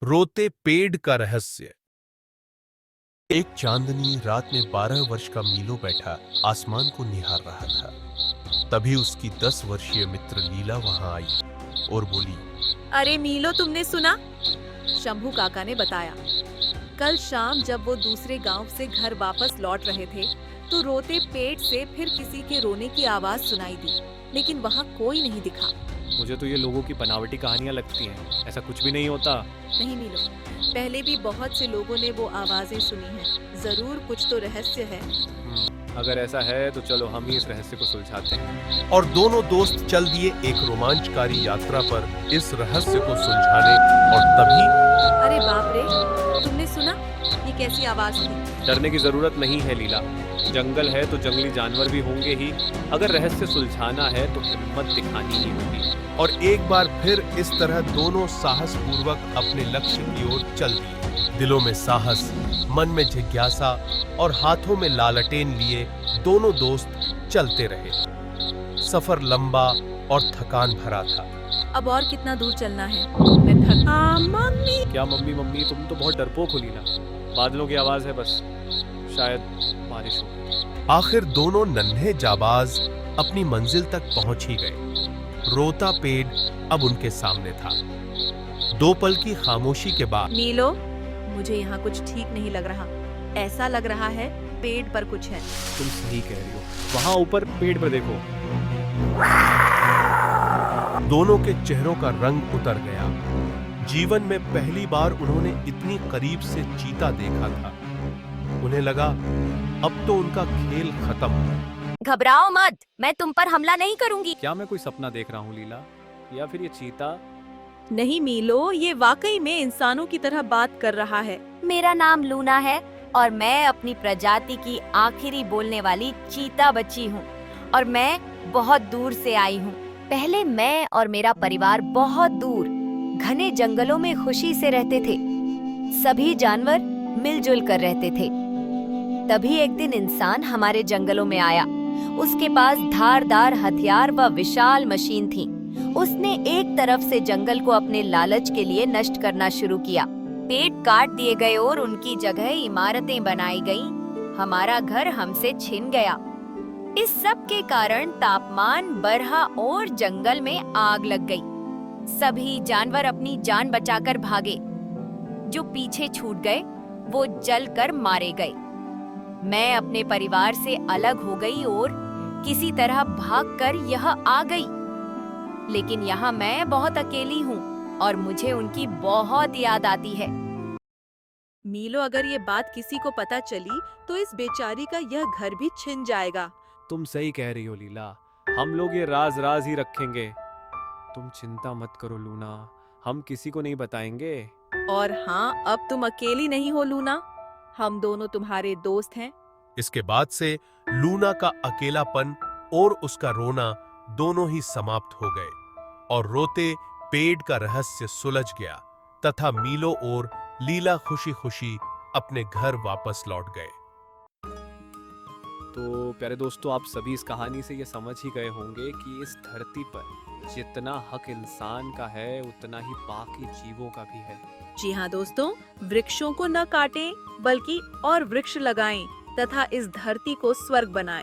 रोते पेड़ का रहस्य। एक चांदनी रात में 12 वर्ष का मीलो बैठा आसमान को निहार रहा था। तभी उसकी 10 वर्षीय मित्र लीला वहां आई और बोली, अरे मीलो, तुमने सुना? शंभू काका ने बताया, कल शाम जब वो दूसरे गांव से घर वापस लौट रहे थे तो रोते पेड़ से फिर किसी के रोने की आवाज सुनाई दी, लेकिन वहाँ कोई नहीं दिखा। मुझे तो ये लोगों की बनावटी कहानियां लगती हैं, ऐसा कुछ भी नहीं होता। नहीं मीलो, पहले भी बहुत से लोगों ने वो आवाजें सुनी हैं। जरूर कुछ तो रहस्य है। अगर ऐसा है तो चलो हम ही इस रहस्य को सुलझाते हैं। और दोनों दोस्त चल दिए एक रोमांचकारी यात्रा पर इस रहस्य को सुलझाने। और तभी अरे बाप रे, तुमने सुना? ये कैसी आवाज थी? डरने की जरूरत नहीं है लीला, जंगल है तो जंगली जानवर भी होंगे ही। अगर रहस्य सुलझाना है तो हिम्मत दिखानी ही होगी। और एक बार फिर इस तरह दोनों साहस पूर्वक अपने लक्ष्य की ओर चल दिए। दिलों में साहस, मन में जिज्ञासा और हाथों में लालटेन लिए दोनों दोस्त चलते रहे। सफर लंबा और थकान भरा था। अब और कितना दूर चलना है? मैं थक। मम्मी। क्या मम्मी मम्मी, तुम तो बहुत डरपोक हो लीला। बादलों की आवाज है बस, शायद बारिश हो। आखिर दोनों नन्हे जाबाज अपनी मंजिल तक पहुंच ही गए। रोता पेड़ अब उनके सामने था। 2 पल की खामोशी के बाद नीलो, मुझे यहाँ कुछ ठीक नहीं लग रहा। ऐसा लग रहा है पेड़ पर कुछ है। तुम सही कह रही हो, वहाँ ऊपर पेड़ पर देखो। दोनों के चेहरों का रंग उतर गया। जीवन में पहली बार उन्होंने इतनी करीब से चीता देखा था। उन्हें लगा अब तो उनका खेल खत्म। घबराओ मत, मैं तुम पर हमला नहीं करूंगी। क्या मैं कोई सपना देख रहा हूँ लीला, या फिर ये चीता? नहीं मीलो, ये वाकई में इंसानों की तरह बात कर रहा है। मेरा नाम लूना है और मैं अपनी प्रजाति की आखिरी बोलने वाली चीता बच्ची हूँ और मैं बहुत दूर से आई हूँ। पहले मैं और मेरा परिवार बहुत दूर घने जंगलों में खुशी से रहते थे। सभी जानवर मिलजुल कर रहते थे। तभी एक दिन इंसान हमारे जंगलों में आया। उसके पास धारदार हथियार व विशाल मशीन थी। उसने एक तरफ से जंगल को अपने लालच के लिए नष्ट करना शुरू किया। पेड़ काट दिए गए और उनकी जगह इमारतें बनाई गईं। हमारा घर हमसे छिन गया। इस सब के कारण तापमान बढ़ा और जंगल में आग लग गई। सभी जानवर अपनी जान बचाकर भागे। जो पीछे छूट गए वो जलकर मारे गए। मैं अपने परिवार से अलग हो गई और किसी तरह भागकर यह आ गई। लेकिन यहाँ मैं बहुत अकेली हूँ और मुझे उनकी बहुत याद आती है। मीलो, अगर ये बात किसी को पता चली तो इस बेचारी का यह घर भी छिन जाएगा। तुम सही कह रही हो लीला, हम लोग ये राज राज ही रखेंगे। तुम चिंता मत करो लूना, हम किसी को नहीं बताएंगे। और हाँ, अब तुम अकेली नहीं हो लूना, हम दोनों तुम्हारे दोस्त हैं। इसके बाद से लूना का अकेलापन और उसका रोना दोनों ही समाप्त हो गए और रोते पेड़ का रहस्य सुलझ गया तथा मीलो और लीला खुशी खुशी अपने घर वापस लौट गए। तो प्यारे दोस्तों, आप सभी इस कहानी से ये समझ ही गए होंगे कि इस धरती पर जितना हक इंसान का है उतना ही बाकी जीवों का भी है। जी हाँ दोस्तों, वृक्षों को न काटें बल्कि और वृक्ष लगाएं तथा इस धरती को स्वर्ग बनाएं।